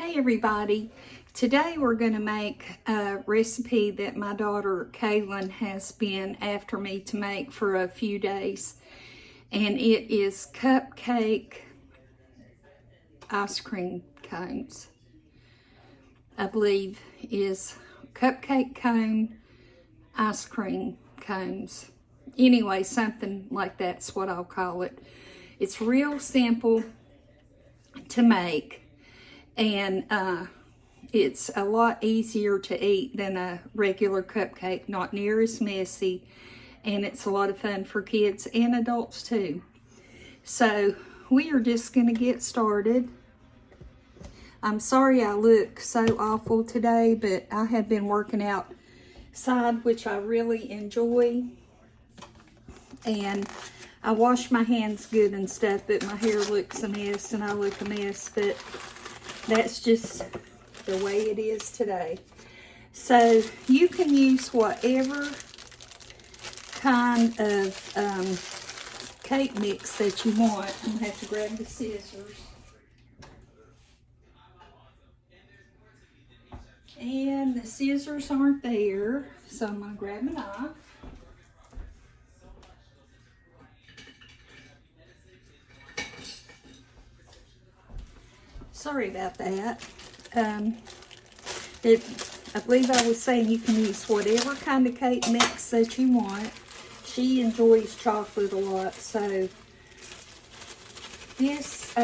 Hey everybody, today we're going to make a recipe that my daughter Kaylin has been after me to make for a few days, and it is cupcake ice cream cones. I believe is cupcake cone ice cream cones. Anyway, something like that's what I'll call it. It's real simple to make. And it's a lot easier to eat than a regular cupcake, not near as messy, and it's a lot of fun for kids and adults too. So we are just going to get started. I'm sorry I look so awful today, but I have been working outside, which I really enjoy, and I wash my hands good and stuff, but my hair looks a mess and I look a mess, but that's just the way it is today. So you can use whatever kind of cake mix that you want. I'm going to have to grab the scissors. And the scissors aren't there, so I'm going to grab a knife. Sorry about that. I believe I was saying you can use whatever kind of cake mix that you want. She enjoys chocolate a lot, so this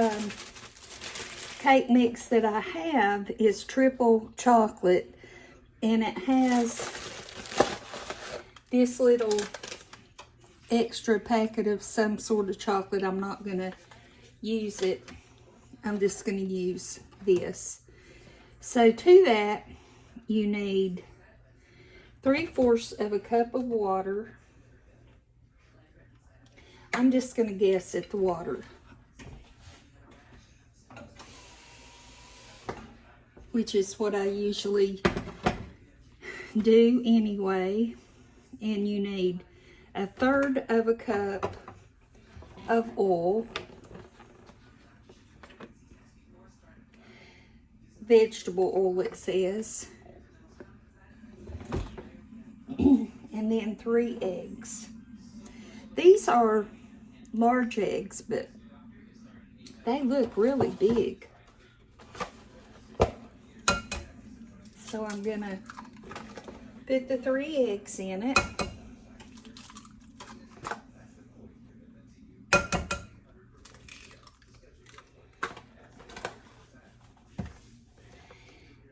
cake mix that I have is triple chocolate, and it has this little extra packet of some sort of chocolate. I'm not going to use it. I'm just going to use this. So to that, you need 3/4 of a cup of water. I'm just going to guess at the water, which is what I usually do anyway. And you need 1/3 of a cup of oil. Vegetable oil, it says. And then 3 eggs. These are large eggs, but they look really big. So I'm gonna put the 3 eggs in it.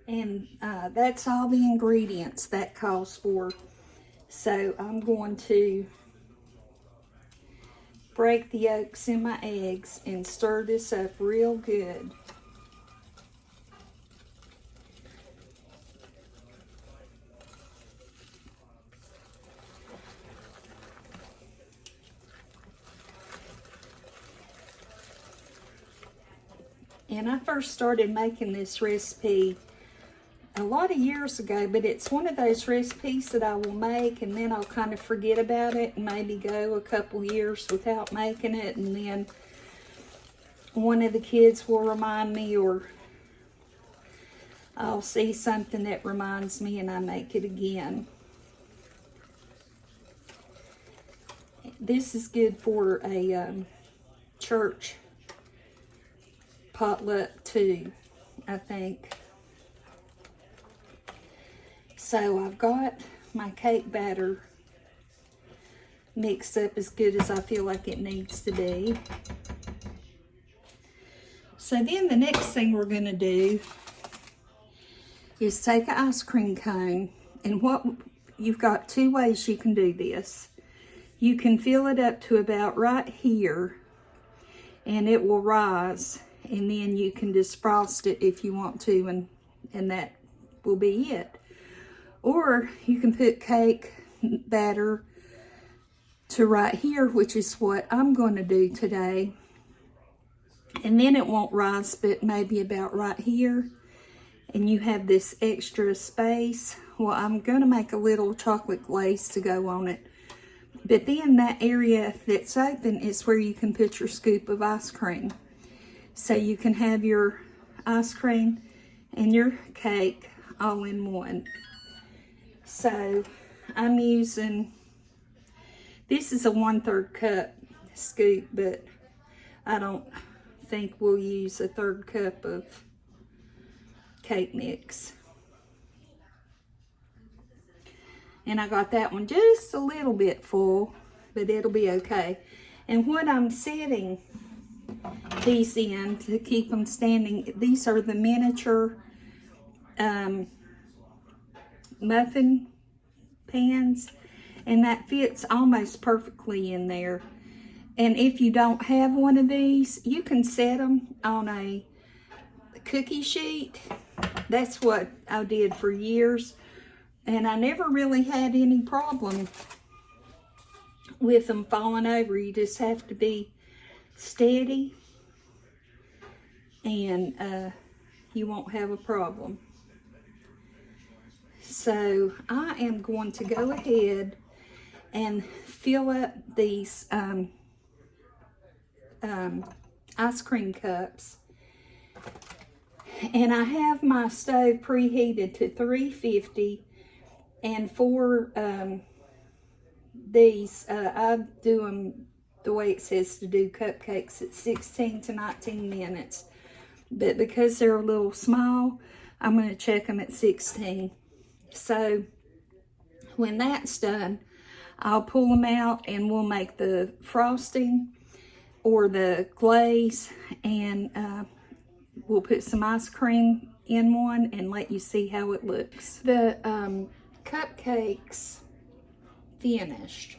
And that's all the ingredients that calls for. So I'm going to break the yolks in my eggs and stir this up real good. And I first started making this recipe a lot of years ago, but it's one of those recipes that I will make and then I'll kind of forget about it and maybe go a couple years without making it, and then one of the kids will remind me, or I'll see something that reminds me and I make it again. This is good for a church potluck too, I think. So I've got my cake batter mixed up as good as I feel like it needs to be. So then the next thing we're going to do is take an ice cream cone, and you've got 2 ways you can do this. You can fill it up to about right here and it will rise, and then you can just frost it if you want to, and that will be it. Or you can put cake batter to right here, which is what I'm going to do today. And then it won't rise, but maybe about right here. And you have this extra space. Well, I'm going to make a little chocolate glaze to go on it. But then that area that's open is where you can put your scoop of ice cream. So you can have your ice cream and your cake all in one. So I'm using, this is a 1/3 cup scoop, but I don't think we'll use a 1/3 cup of cake mix. And I got that one just a little bit full, but it'll be okay. And what I'm setting these in to keep them standing, these are the miniature muffin pans, and that fits almost perfectly in there. And if you don't have one of these, you can set them on a cookie sheet. That's what I did for years, and I never really had any problem with them falling over. You just have to be steady, and you won't have a problem. So I am going to go ahead and fill up these ice cream cups. And I have my stove preheated to 350, and for these, I do them the way it says to do cupcakes at 16 to 19 minutes. But because they're a little small, I'm going to check them at 16. So when that's done, I'll pull them out and we'll make the frosting or the glaze, and we'll put some ice cream in one and let you see how it looks. The cupcakes finished,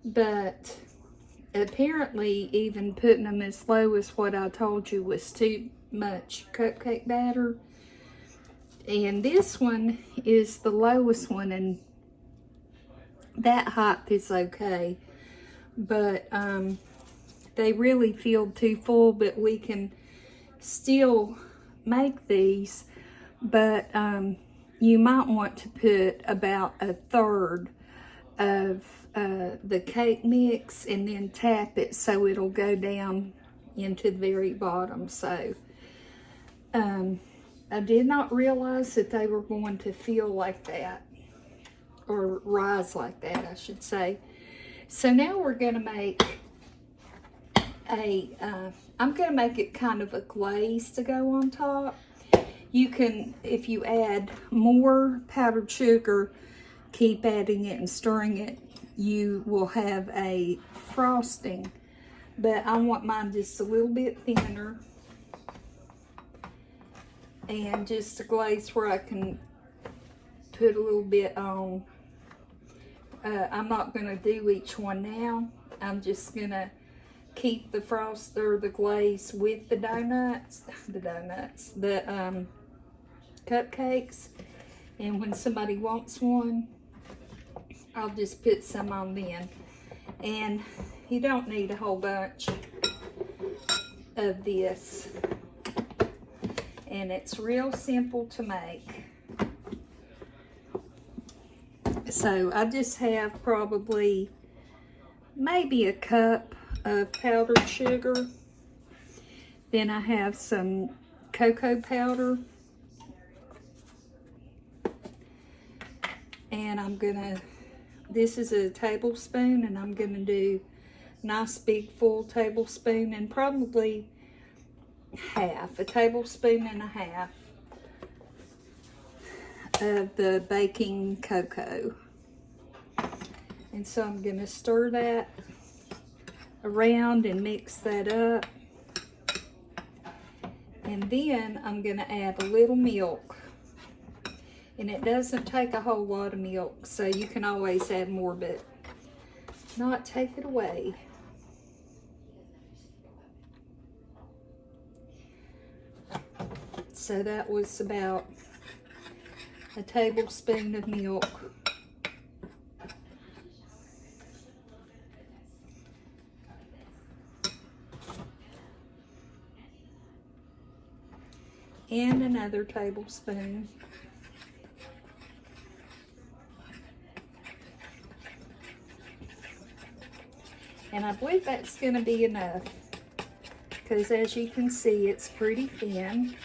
but apparently even putting them as low as what I told you was too much cupcake batter. And this one is the lowest one, and that height is okay. But they really feel too full, but we can still make these. But you might want to put about 1/3 of the cake mix and then tap it so it'll go down into the very bottom. So I did not realize that they were going to feel like that, or rise like that, I should say. So now we're going to make I'm going to make it kind of a glaze to go on top. You can, if you add more powdered sugar, keep adding it and stirring it, you will have a frosting. But I want mine just a little bit thinner, and just a glaze where I can put a little bit on. I'm not going to do each one now. I'm just going to keep the frost or the glaze with the cupcakes, and when somebody wants one, I'll just put some on then. And you don't need a whole bunch of this, and it's real simple to make. So I just have probably maybe a cup of powdered sugar. Then I have some cocoa powder, and I'm gonna, this is a tablespoon, and I'm gonna do a nice big full tablespoon, and probably a tablespoon and a half of the baking cocoa. And so I'm gonna stir that around and mix that up. And then I'm gonna add a little milk. And it doesn't take a whole lot of milk, so you can always add more, but not take it away. So that was about a tablespoon of milk. And another tablespoon. And I believe that's going to be enough, because as you can see, it's pretty thin.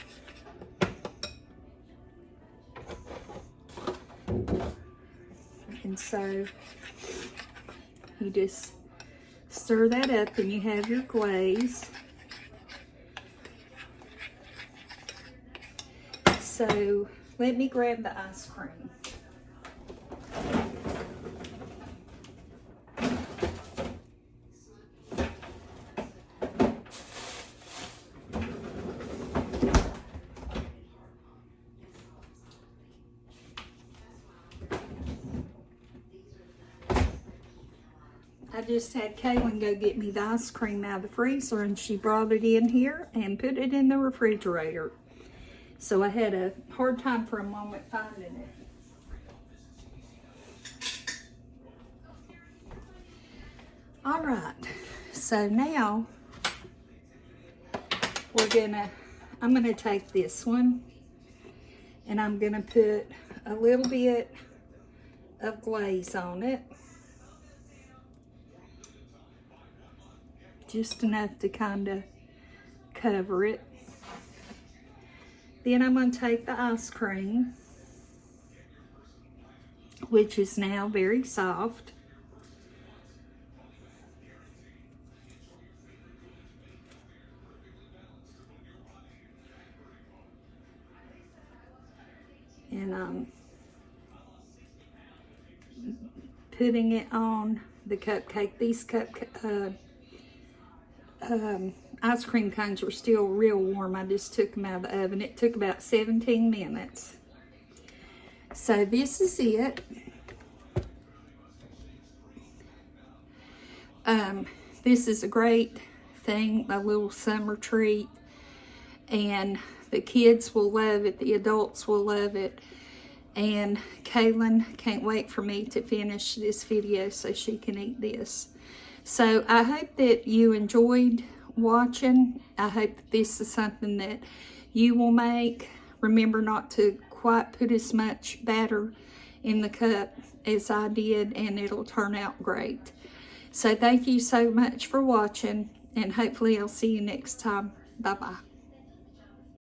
And so you just stir that up and you have your glaze. So let me grab the ice cream. I just had Kaylin go get me the ice cream out of the freezer, and she brought it in here and put it in the refrigerator. So I had a hard time for a moment finding it. All right, so now I'm gonna take this one and I'm gonna put a little bit of glaze on it. Just enough to kind of cover it. Then I'm going to take the ice cream, which is now very soft. And I'm putting it on the cupcake. These ice cream cones were still real warm. I just took them out of the oven. It took about 17 minutes. So this is it. This is a great thing, a little summer treat. And the kids will love it. The adults will love it. And Kaylin can't wait for me to finish this video so she can eat this. So I hope that you enjoyed watching. I hope that this is something that you will make. Remember not to quite put as much batter in the cup as I did, and it'll turn out great. So thank you so much for watching, and hopefully I'll see you next time. Bye-bye.